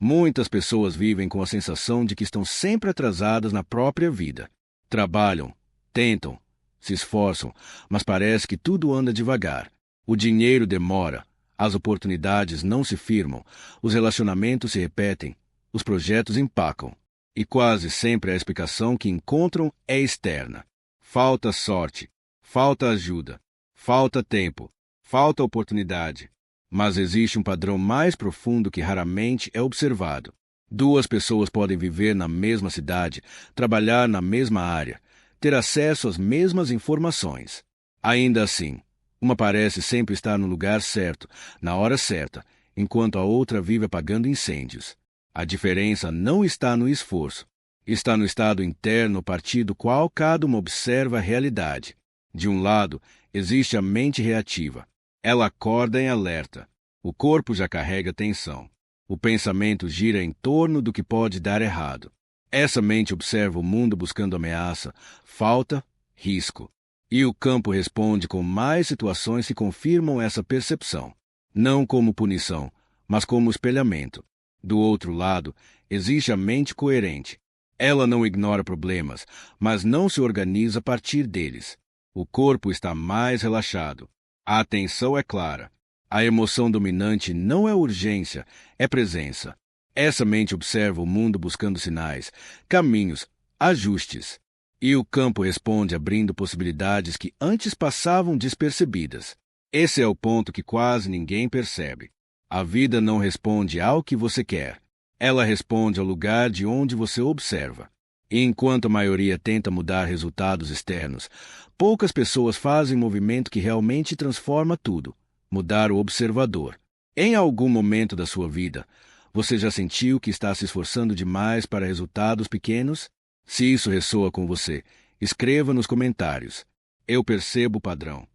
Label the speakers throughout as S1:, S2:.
S1: Muitas pessoas vivem com a sensação de que estão sempre atrasadas na própria vida. Trabalham, tentam, se esforçam, mas parece que tudo anda devagar. O dinheiro demora, as oportunidades não se firmam, os relacionamentos se repetem, os projetos empacam. E quase sempre a explicação que encontram é externa. Falta sorte, falta ajuda, falta tempo, falta oportunidade. Mas existe um padrão mais profundo que raramente é observado. Duas pessoas podem viver na mesma cidade, trabalhar na mesma área, ter acesso às mesmas informações. Ainda assim, uma parece sempre estar no lugar certo, na hora certa, enquanto a outra vive apagando incêndios. A diferença não está no esforço, está no estado interno a partir do qual cada uma observa a realidade. De um lado, existe a mente reativa. Ela acorda em alerta. O corpo já carrega tensão. O pensamento gira em torno do que pode dar errado. Essa mente observa o mundo buscando ameaça, falta, risco. E o campo responde com mais situações que confirmam essa percepção. Não como punição, mas como espelhamento. Do outro lado, existe a mente coerente. Ela não ignora problemas, mas não se organiza a partir deles. O corpo está mais relaxado. A atenção é clara. A emoção dominante não é urgência, é presença. Essa mente observa o mundo buscando sinais, caminhos, ajustes. E o campo responde abrindo possibilidades que antes passavam despercebidas. Esse é o ponto que quase ninguém percebe. A vida não responde ao que você quer. Ela responde ao lugar de onde você observa. E enquanto a maioria tenta mudar resultados externos, poucas pessoas fazem movimento que realmente transforma tudo. Mudar o observador. Em algum momento da sua vida, você já sentiu que está se esforçando demais para resultados pequenos? Se isso ressoa com você, escreva nos comentários. Eu percebo o padrão.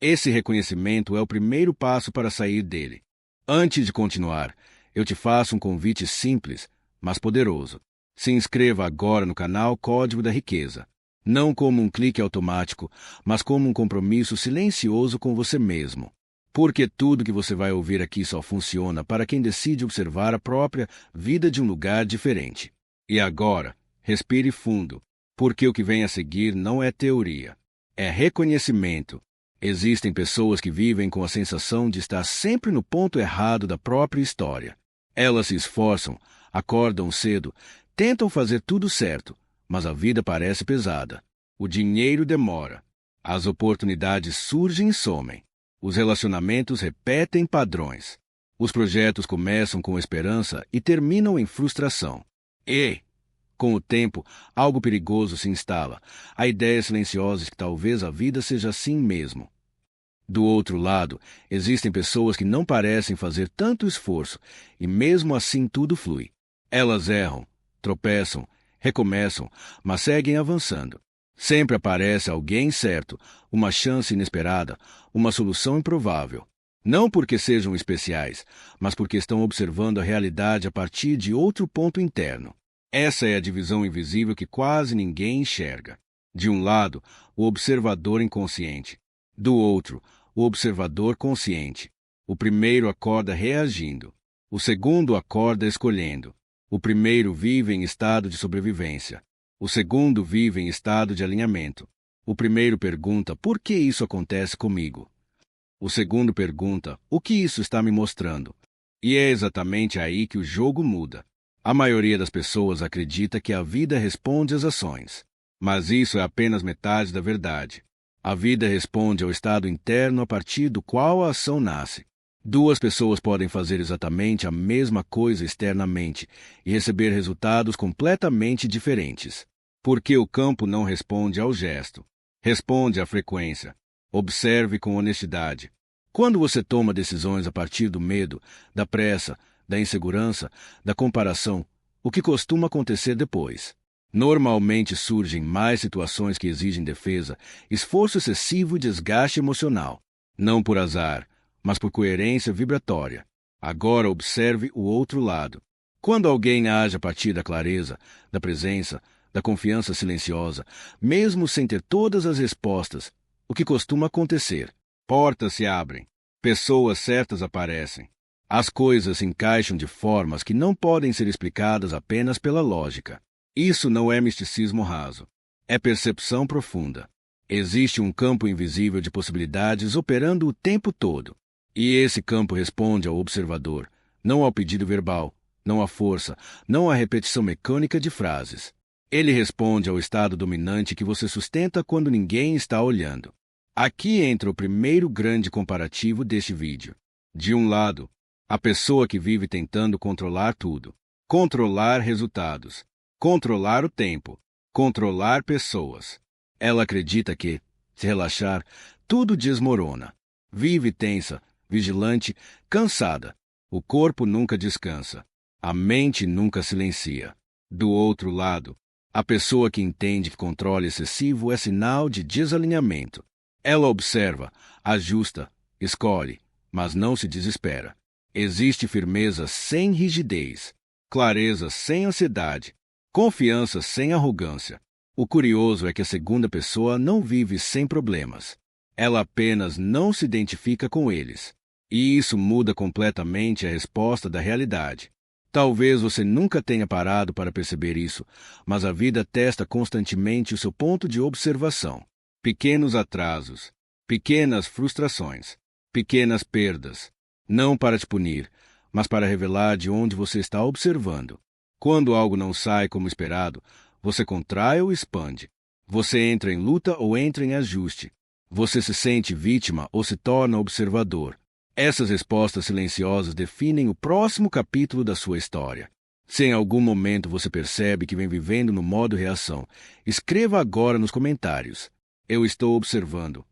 S1: Esse reconhecimento é o primeiro passo para sair dele. Antes de continuar, eu te faço um convite simples, mas poderoso. Se inscreva agora no canal Código da Riqueza. Não como um clique automático, mas como um compromisso silencioso com você mesmo. Porque tudo que você vai ouvir aqui só funciona para quem decide observar a própria vida de um lugar diferente. E agora, respire fundo, porque o que vem a seguir não é teoria, é reconhecimento. Existem pessoas que vivem com a sensação de estar sempre no ponto errado da própria história. Elas se esforçam, acordam cedo, tentam fazer tudo certo, mas a vida parece pesada. O dinheiro demora. As oportunidades surgem e somem. Os relacionamentos repetem padrões. Os projetos começam com esperança e terminam em frustração. E, com o tempo, algo perigoso se instala. A ideia silenciosa de que talvez a vida seja assim mesmo. Do outro lado, existem pessoas que não parecem fazer tanto esforço, e mesmo assim tudo flui. Elas erram, tropeçam, recomeçam, mas seguem avançando. Sempre aparece alguém certo, uma chance inesperada, uma solução improvável. Não porque sejam especiais, mas porque estão observando a realidade a partir de outro ponto interno. Essa é a divisão invisível que quase ninguém enxerga. De um lado, o observador inconsciente. Do outro, o observador consciente. O primeiro acorda reagindo. O segundo acorda escolhendo. O primeiro vive em estado de sobrevivência. O segundo vive em estado de alinhamento. O primeiro pergunta, por que isso acontece comigo? O segundo pergunta, o que isso está me mostrando? E é exatamente aí que o jogo muda. A maioria das pessoas acredita que a vida responde às ações. Mas isso é apenas metade da verdade. A vida responde ao estado interno a partir do qual a ação nasce. Duas pessoas podem fazer exatamente a mesma coisa externamente e receber resultados completamente diferentes. Porque o campo não responde ao gesto. Responde à frequência. Observe com honestidade. Quando você toma decisões a partir do medo, da pressa, da insegurança, da comparação, o que costuma acontecer depois? Normalmente surgem mais situações que exigem defesa, esforço excessivo e desgaste emocional. Não por azar, mas por coerência vibratória. Agora observe o outro lado. Quando alguém age a partir da clareza, da presença, da confiança silenciosa, mesmo sem ter todas as respostas, o que costuma acontecer? Portas se abrem, pessoas certas aparecem, As coisas se encaixam de formas que não podem ser explicadas apenas pela lógica. Isso não é misticismo raso. É percepção profunda. Existe um campo invisível de possibilidades operando o tempo todo. E esse campo responde ao observador, não ao pedido verbal, não à força, não à repetição mecânica de frases. Ele responde ao estado dominante que você sustenta quando ninguém está olhando. Aqui entra o primeiro grande comparativo deste vídeo. De um lado, a pessoa que vive tentando controlar tudo. Controlar resultados. Controlar o tempo. Controlar pessoas. Ela acredita que, se relaxar, tudo desmorona. Vive tensa, vigilante, cansada. O corpo nunca descansa. A mente nunca silencia. Do outro lado, a pessoa que entende que controle excessivo é sinal de desalinhamento. Ela observa, ajusta, escolhe, mas não se desespera. Existe firmeza sem rigidez, clareza sem ansiedade, confiança sem arrogância. O curioso é que a segunda pessoa não vive sem problemas. Ela apenas não se identifica com eles. E isso muda completamente a resposta da realidade. Talvez você nunca tenha parado para perceber isso, mas a vida testa constantemente o seu ponto de observação. Pequenos atrasos, pequenas frustrações, pequenas perdas. Não para te punir, mas para revelar de onde você está observando. Quando algo não sai como esperado, você contrai ou expande. Você entra em luta ou entra em ajuste. Você se sente vítima ou se torna observador. Essas respostas silenciosas definem o próximo capítulo da sua história. Se em algum momento você percebe que vem vivendo no modo reação, escreva agora nos comentários. Eu estou observando.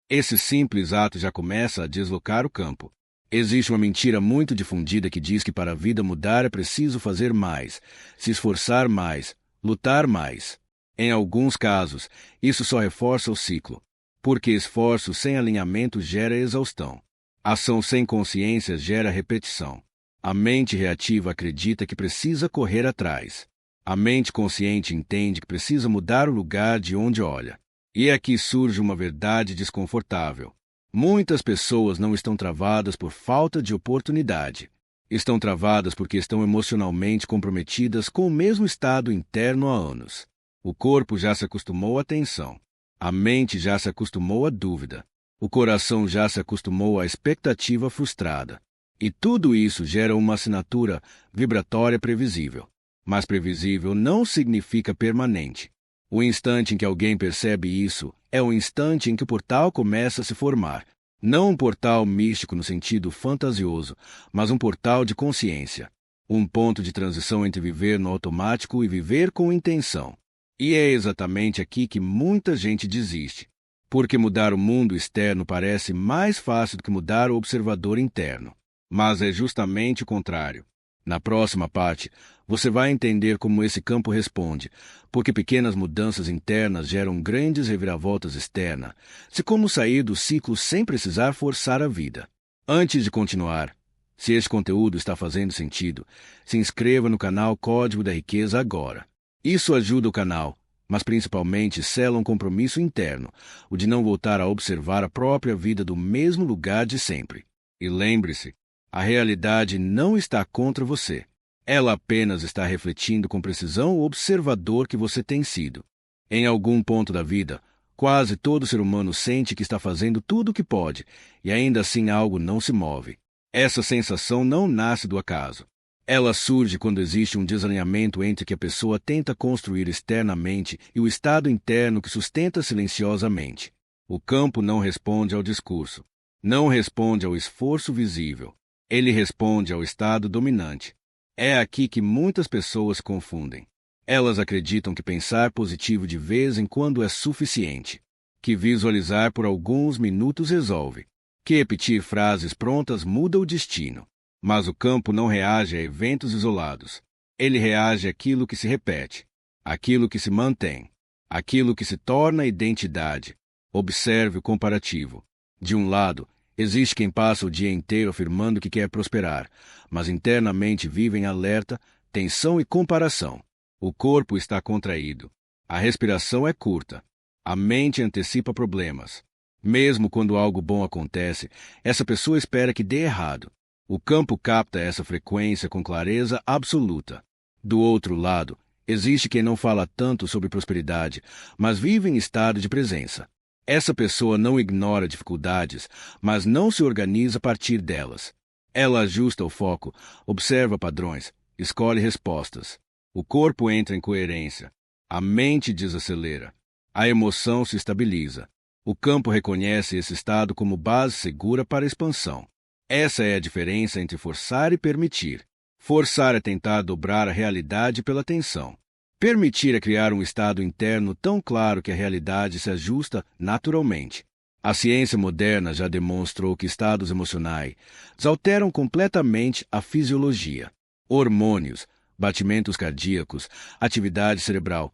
S1: Esse simples ato já começa a deslocar o campo. Existe uma mentira muito difundida que diz que para a vida mudar é preciso fazer mais, se esforçar mais, lutar mais. Em alguns casos, isso só reforça o ciclo, porque esforço sem alinhamento gera exaustão. Ação sem consciência gera repetição. A mente reativa acredita que precisa correr atrás. A mente consciente entende que precisa mudar o lugar de onde olha. E aqui surge uma verdade desconfortável. Muitas pessoas não estão travadas por falta de oportunidade. Estão travadas porque estão emocionalmente comprometidas com o mesmo estado interno há anos. O corpo já se acostumou à tensão. A mente já se acostumou à dúvida. O coração já se acostumou à expectativa frustrada. E tudo isso gera uma assinatura vibratória previsível. Mas previsível não significa permanente. O instante em que alguém percebe isso é o instante em que o portal começa a se formar. Não um portal místico no sentido fantasioso, mas um portal de consciência. Um ponto de transição entre viver no automático e viver com intenção. E é exatamente aqui que muita gente desiste. Porque mudar o mundo externo parece mais fácil do que mudar o observador interno. Mas é justamente o contrário. Na próxima parte, você vai entender como esse campo responde, porque pequenas mudanças internas geram grandes reviravoltas externas, se como sair do ciclo sem precisar forçar a vida. Antes de continuar, se este conteúdo está fazendo sentido, se inscreva no canal Código da Riqueza agora. Isso ajuda o canal, mas principalmente sela um compromisso interno, o de não voltar a observar a própria vida do mesmo lugar de sempre. E lembre-se, a realidade não está contra você. Ela apenas está refletindo com precisão o observador que você tem sido. Em algum ponto da vida, quase todo ser humano sente que está fazendo tudo o que pode, e ainda assim algo não se move. Essa sensação não nasce do acaso. Ela surge quando existe um desalinhamento entre o que a pessoa tenta construir externamente e o estado interno que sustenta silenciosamente. O campo não responde ao discurso. Não responde ao esforço visível. Ele responde ao estado dominante. É aqui que muitas pessoas confundem. Elas acreditam que pensar positivo de vez em quando é suficiente, que visualizar por alguns minutos resolve, que repetir frases prontas muda o destino. Mas o campo não reage a eventos isolados. Ele reage àquilo que se repete, àquilo que se mantém, àquilo que se torna identidade. Observe o comparativo. De um lado, existe quem passa o dia inteiro afirmando que quer prosperar, mas internamente vive em alerta, tensão e comparação. O corpo está contraído. A respiração é curta. A mente antecipa problemas. Mesmo quando algo bom acontece, essa pessoa espera que dê errado. O campo capta essa frequência com clareza absoluta. Do outro lado, existe quem não fala tanto sobre prosperidade, mas vive em estado de presença. Essa pessoa não ignora dificuldades, mas não se organiza a partir delas. Ela ajusta o foco, observa padrões, escolhe respostas. O corpo entra em coerência. A mente desacelera. A emoção se estabiliza. O campo reconhece esse estado como base segura para a expansão. Essa é a diferença entre forçar e permitir. Forçar é tentar dobrar a realidade pela tensão. Permitir é criar um estado interno tão claro que a realidade se ajusta naturalmente. A ciência moderna já demonstrou que estados emocionais alteram completamente a fisiologia. Hormônios, batimentos cardíacos, atividade cerebral,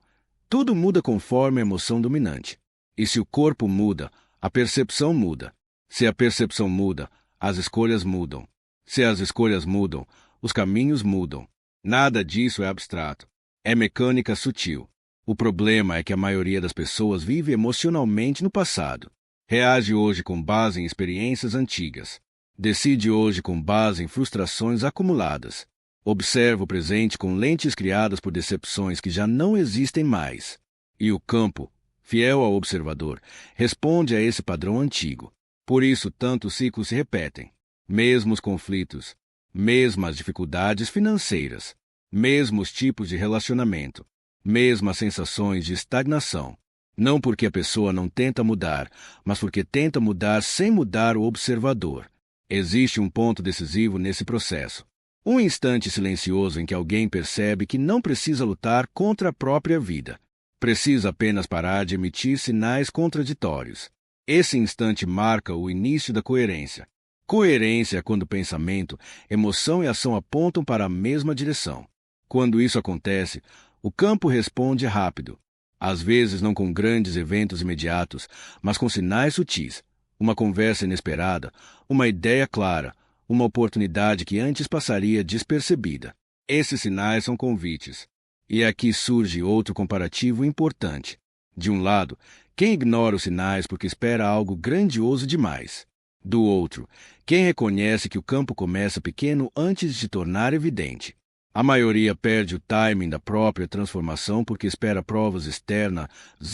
S1: tudo muda conforme a emoção dominante. E se o corpo muda, a percepção muda. Se a percepção muda, as escolhas mudam. Se as escolhas mudam, os caminhos mudam. Nada disso é abstrato. É mecânica sutil. O problema é que a maioria das pessoas vive emocionalmente no passado. Reage hoje com base em experiências antigas. Decide hoje com base em frustrações acumuladas. Observa o presente com lentes criadas por decepções que já não existem mais. E o campo, fiel ao observador, responde a esse padrão antigo. Por isso, tantos ciclos se repetem. Mesmos conflitos, mesmas dificuldades financeiras, mesmos tipos de relacionamento, mesmas sensações de estagnação. Não porque a pessoa não tenta mudar, mas porque tenta mudar sem mudar o observador. Existe um ponto decisivo nesse processo. Um instante silencioso em que alguém percebe que não precisa lutar contra a própria vida. Precisa apenas parar de emitir sinais contraditórios. Esse instante marca o início da coerência. Coerência é quando pensamento, emoção e ação apontam para a mesma direção. Quando isso acontece, o campo responde rápido. Às vezes não com grandes eventos imediatos, mas com sinais sutis. Uma conversa inesperada, uma ideia clara, uma oportunidade que antes passaria despercebida. Esses sinais são convites. E aqui surge outro comparativo importante. De um lado, quem ignora os sinais porque espera algo grandioso demais. Do outro, quem reconhece que o campo começa pequeno antes de se tornar evidente. A maioria perde o timing da própria transformação porque espera provas externas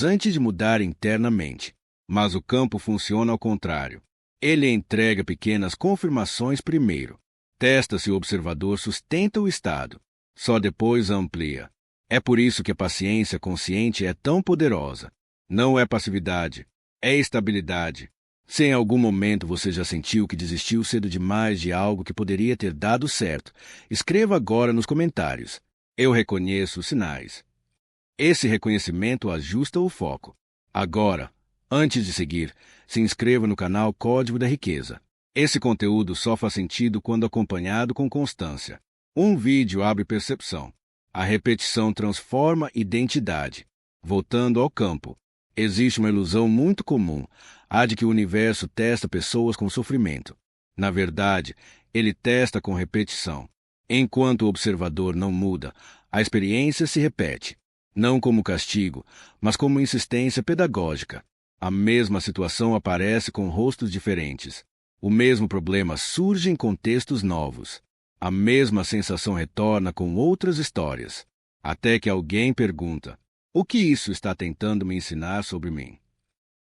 S1: antes de mudar internamente. Mas o campo funciona ao contrário. Ele entrega pequenas confirmações primeiro. Testa se o observador sustenta o estado. Só depois amplia. É por isso que a paciência consciente é tão poderosa. Não é passividade, é estabilidade. Se em algum momento você já sentiu que desistiu cedo demais de algo que poderia ter dado certo, escreva agora nos comentários. Eu reconheço os sinais. Esse reconhecimento ajusta o foco. Agora, antes de seguir, se inscreva no canal Código da Riqueza. Esse conteúdo só faz sentido quando acompanhado com constância. Um vídeo abre percepção. A repetição transforma identidade. Voltando ao campo. Existe uma ilusão muito comum, a de que o universo testa pessoas com sofrimento. Na verdade, ele testa com repetição. Enquanto o observador não muda, a experiência se repete. Não como castigo, mas como insistência pedagógica. A mesma situação aparece com rostos diferentes. O mesmo problema surge em contextos novos. A mesma sensação retorna com outras histórias. Até que alguém pergunta: o que isso está tentando me ensinar sobre mim?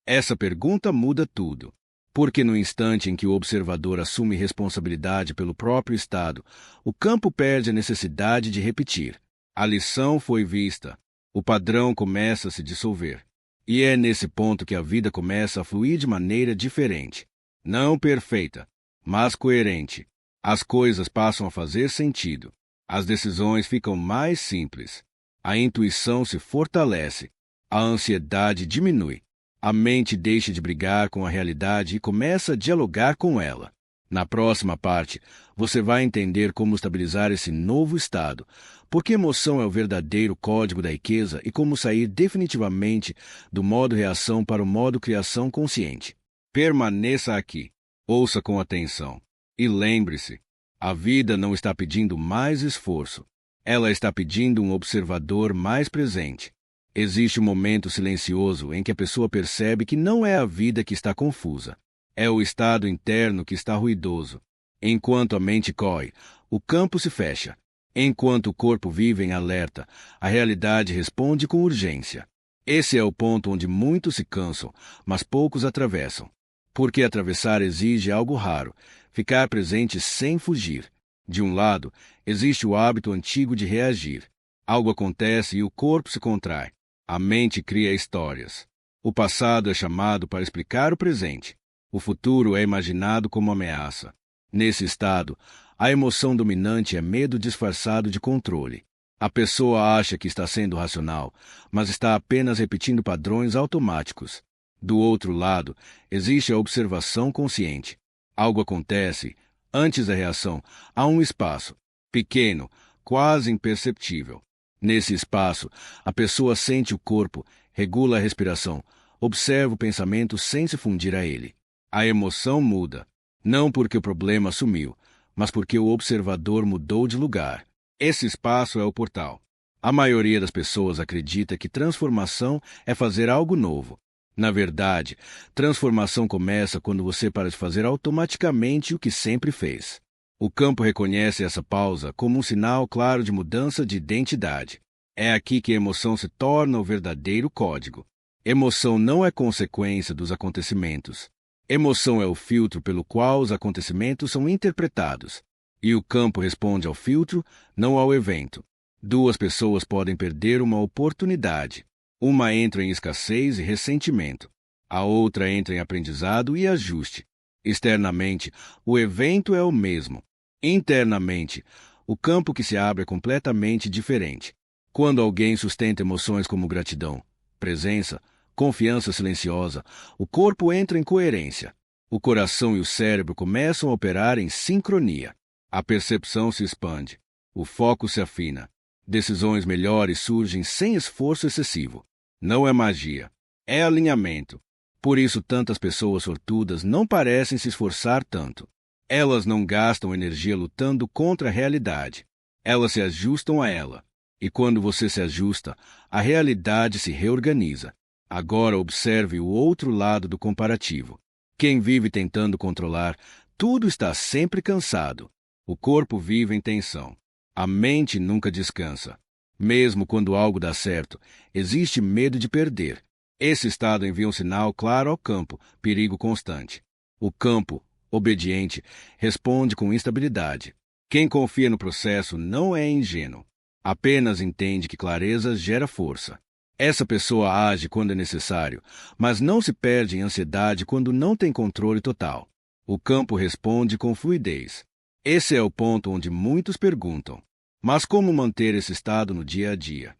S1: Essa pergunta muda tudo. Porque no instante em que o observador assume responsabilidade pelo próprio estado, o campo perde a necessidade de repetir. A lição foi vista. O padrão começa a se dissolver. E é nesse ponto que a vida começa a fluir de maneira diferente. Não perfeita, mas coerente. As coisas passam a fazer sentido. As decisões ficam mais simples. A intuição se fortalece. A ansiedade diminui. A mente deixa de brigar com a realidade e começa a dialogar com ela. Na próxima parte, você vai entender como estabilizar esse novo estado, porque emoção é o verdadeiro código da riqueza e como sair definitivamente do modo reação para o modo criação consciente. Permaneça aqui, ouça com atenção e lembre-se, a vida não está pedindo mais esforço, ela está pedindo um observador mais presente. Existe um momento silencioso em que a pessoa percebe que não é a vida que está confusa. É o estado interno que está ruidoso. Enquanto a mente corre, o campo se fecha. Enquanto o corpo vive em alerta, a realidade responde com urgência. Esse é o ponto onde muitos se cansam, mas poucos atravessam. Porque atravessar exige algo raro, ficar presente sem fugir. De um lado, existe o hábito antigo de reagir. Algo acontece e o corpo se contrai. A mente cria histórias. O passado é chamado para explicar o presente. O futuro é imaginado como ameaça. Nesse estado, a emoção dominante é medo disfarçado de controle. A pessoa acha que está sendo racional, mas está apenas repetindo padrões automáticos. Do outro lado, existe a observação consciente. Algo acontece. Antes da reação, há um espaço, pequeno, quase imperceptível. Nesse espaço, a pessoa sente o corpo, regula a respiração, observa o pensamento sem se fundir a ele. A emoção muda, não porque o problema sumiu, mas porque o observador mudou de lugar. Esse espaço é o portal. A maioria das pessoas acredita que transformação é fazer algo novo. Na verdade, transformação começa quando você para de fazer automaticamente o que sempre fez. O campo reconhece essa pausa como um sinal claro de mudança de identidade. É aqui que a emoção se torna o verdadeiro código. Emoção não é consequência dos acontecimentos. Emoção é o filtro pelo qual os acontecimentos são interpretados. E o campo responde ao filtro, não ao evento. Duas pessoas podem perder uma oportunidade. Uma entra em escassez e ressentimento. A outra entra em aprendizado e ajuste. Externamente, o evento é o mesmo. Internamente, o campo que se abre é completamente diferente. Quando alguém sustenta emoções como gratidão, presença, confiança silenciosa, o corpo entra em coerência. O coração e o cérebro começam a operar em sincronia. A percepção se expande. O foco se afina. Decisões melhores surgem sem esforço excessivo. Não é magia, é alinhamento. Por isso tantas pessoas sortudas não parecem se esforçar tanto. Elas não gastam energia lutando contra a realidade. Elas se ajustam a ela. E quando você se ajusta, a realidade se reorganiza. Agora observe o outro lado do comparativo. Quem vive tentando controlar, tudo está sempre cansado. O corpo vive em tensão. A mente nunca descansa. Mesmo quando algo dá certo, existe medo de perder. Esse estado envia um sinal claro ao campo, perigo constante. O campo, obediente, responde com instabilidade. Quem confia no processo não é ingênuo. Apenas entende que clareza gera força. Essa pessoa age quando é necessário, mas não se perde em ansiedade quando não tem controle total. O campo responde com fluidez. Esse é o ponto onde muitos perguntam: mas como manter esse estado no dia a dia?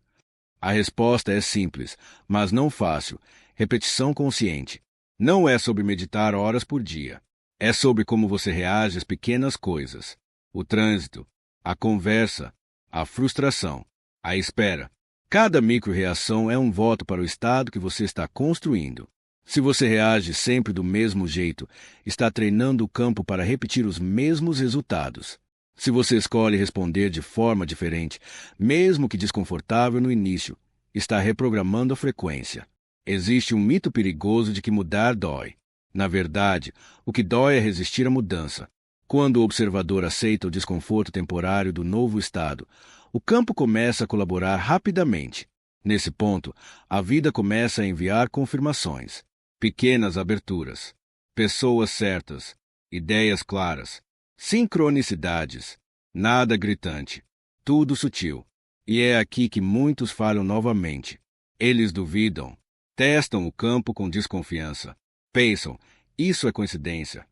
S1: A resposta é simples, mas não fácil. Repetição consciente. Não é sobre meditar horas por dia. É sobre como você reage às pequenas coisas. O trânsito, a conversa, a frustração, a espera. Cada micro-reação é um voto para o estado que você está construindo. Se você reage sempre do mesmo jeito, está treinando o campo para repetir os mesmos resultados. Se você escolhe responder de forma diferente, mesmo que desconfortável no início, está reprogramando a frequência. Existe um mito perigoso de que mudar dói. Na verdade, o que dói é resistir à mudança. Quando o observador aceita o desconforto temporário do novo estado, o campo começa a colaborar rapidamente. Nesse ponto, a vida começa a enviar confirmações. Pequenas aberturas. Pessoas certas. Ideias claras. Sincronicidades. Nada gritante. Tudo sutil. E é aqui que muitos falham novamente. Eles duvidam. Testam o campo com desconfiança. Pensam, isso é coincidência.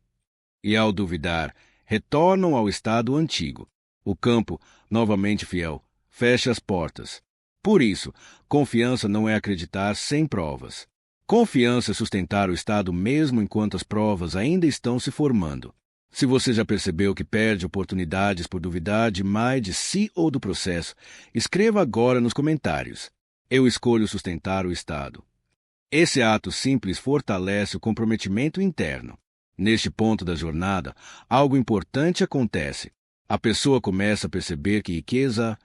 S1: E ao duvidar, retornam ao estado antigo. O campo, novamente fiel, fecha as portas. Por isso, confiança não é acreditar sem provas. Confiança é sustentar o estado mesmo enquanto as provas ainda estão se formando. Se você já percebeu que perde oportunidades por duvidar demais de si ou do processo, escreva agora nos comentários. Eu escolho sustentar o estado. Esse ato simples fortalece o comprometimento interno. Neste ponto da jornada, algo importante acontece. A pessoa começa a perceber que riqueza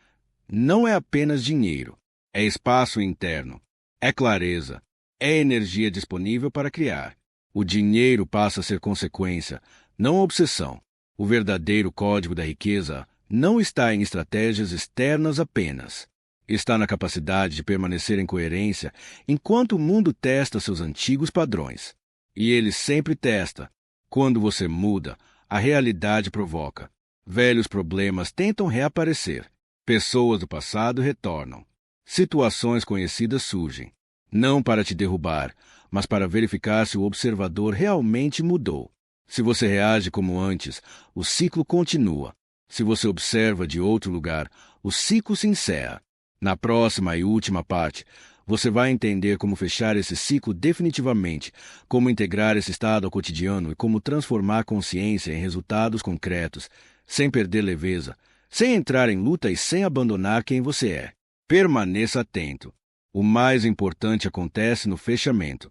S1: não é apenas dinheiro, é espaço interno, é clareza, é energia disponível para criar. O dinheiro passa a ser consequência, não obsessão. O verdadeiro código da riqueza não está em estratégias externas apenas. Está na capacidade de permanecer em coerência enquanto o mundo testa seus antigos padrões. E ele sempre testa. Quando você muda, a realidade provoca. Velhos problemas tentam reaparecer. Pessoas do passado retornam. Situações conhecidas surgem. Não para te derrubar, mas para verificar se o observador realmente mudou. Se você reage como antes, o ciclo continua. Se você observa de outro lugar, o ciclo se encerra. Na próxima e última parte, você vai entender como fechar esse ciclo definitivamente, como integrar esse estado ao cotidiano e como transformar a consciência em resultados concretos, sem perder leveza, sem entrar em luta e sem abandonar quem você é. Permaneça atento. O mais importante acontece no fechamento.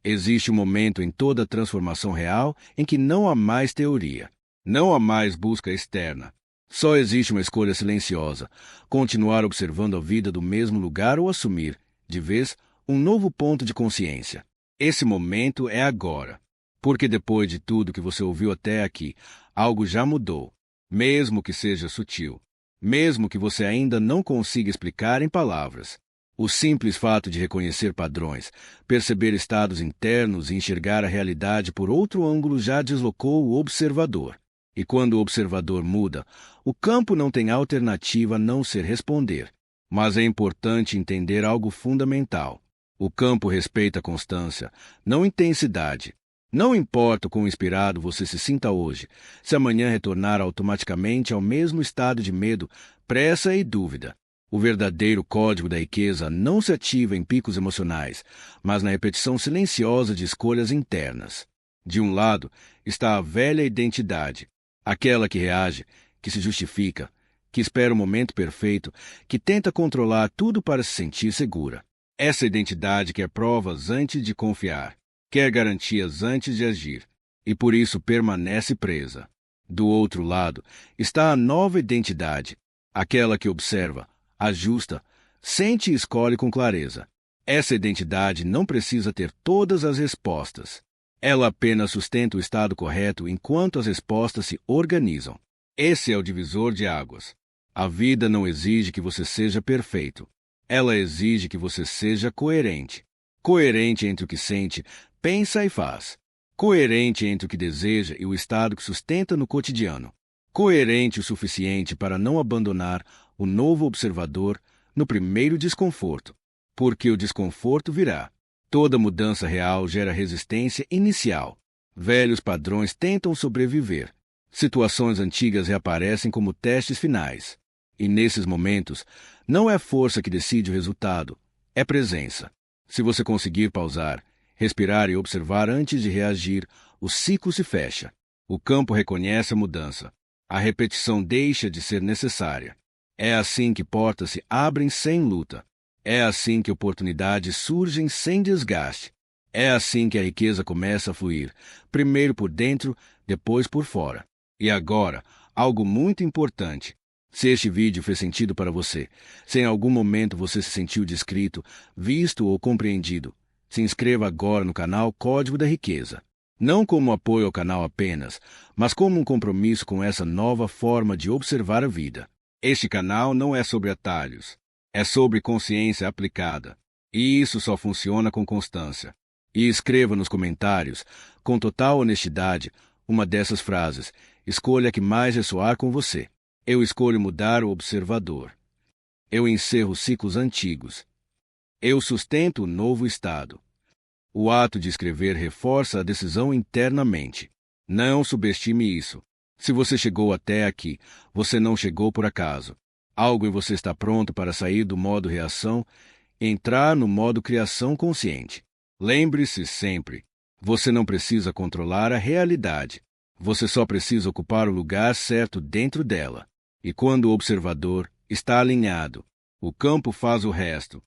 S1: Existe um momento em toda transformação real em que não há mais teoria. Não há mais busca externa. Só existe uma escolha silenciosa: continuar observando a vida do mesmo lugar ou assumir, de vez, um novo ponto de consciência. Esse momento é agora. Porque depois de tudo que você ouviu até aqui, algo já mudou. Mesmo que seja sutil. Mesmo que você ainda não consiga explicar em palavras. O simples fato de reconhecer padrões, perceber estados internos e enxergar a realidade por outro ângulo já deslocou o observador. E quando o observador muda, o campo não tem alternativa a não ser responder. Mas é importante entender algo fundamental. O campo respeita a constância, não intensidade. Não importa o quão inspirado você se sinta hoje, se amanhã retornar automaticamente ao mesmo estado de medo, pressa e dúvida. O verdadeiro código da riqueza não se ativa em picos emocionais, mas na repetição silenciosa de escolhas internas. De um lado está a velha identidade, aquela que reage, que se justifica, que espera o momento perfeito, que tenta controlar tudo para se sentir segura. Essa identidade quer provas antes de confiar, quer garantias antes de agir, e por isso permanece presa. Do outro lado está a nova identidade, aquela que observa, ajusta, sente e escolhe com clareza. Essa identidade não precisa ter todas as respostas. Ela apenas sustenta o estado correto enquanto as respostas se organizam. Esse é o divisor de águas. A vida não exige que você seja perfeito. Ela exige que você seja coerente. Coerente entre o que sente, pensa e faz. Coerente entre o que deseja e o estado que sustenta no cotidiano. Coerente o suficiente para não abandonar o novo observador no primeiro desconforto. Porque o desconforto virá. Toda mudança real gera resistência inicial. Velhos padrões tentam sobreviver. Situações antigas reaparecem como testes finais. E nesses momentos, não é força que decide o resultado, é presença. Se você conseguir pausar, respirar e observar antes de reagir, o ciclo se fecha. O campo reconhece a mudança. A repetição deixa de ser necessária. É assim que portas se abrem sem luta. É assim que oportunidades surgem sem desgaste. É assim que a riqueza começa a fluir, primeiro por dentro, depois por fora. E agora, algo muito importante. Se este vídeo fez sentido para você, se em algum momento você se sentiu descrito, visto ou compreendido, se inscreva agora no canal Código da Riqueza. Não como apoio ao canal apenas, mas como um compromisso com essa nova forma de observar a vida. Este canal não é sobre atalhos, é sobre consciência aplicada. E isso só funciona com constância. E escreva nos comentários, com total honestidade, uma dessas frases. Escolha a que mais ressoar com você. Eu escolho mudar o observador. Eu encerro ciclos antigos. Eu sustento o novo estado. O ato de escrever reforça a decisão internamente. Não subestime isso. Se você chegou até aqui, você não chegou por acaso. Algo em você está pronto para sair do modo reação e entrar no modo criação consciente. Lembre-se sempre, você não precisa controlar a realidade. Você só precisa ocupar o lugar certo dentro dela. E quando o observador está alinhado, o campo faz o resto.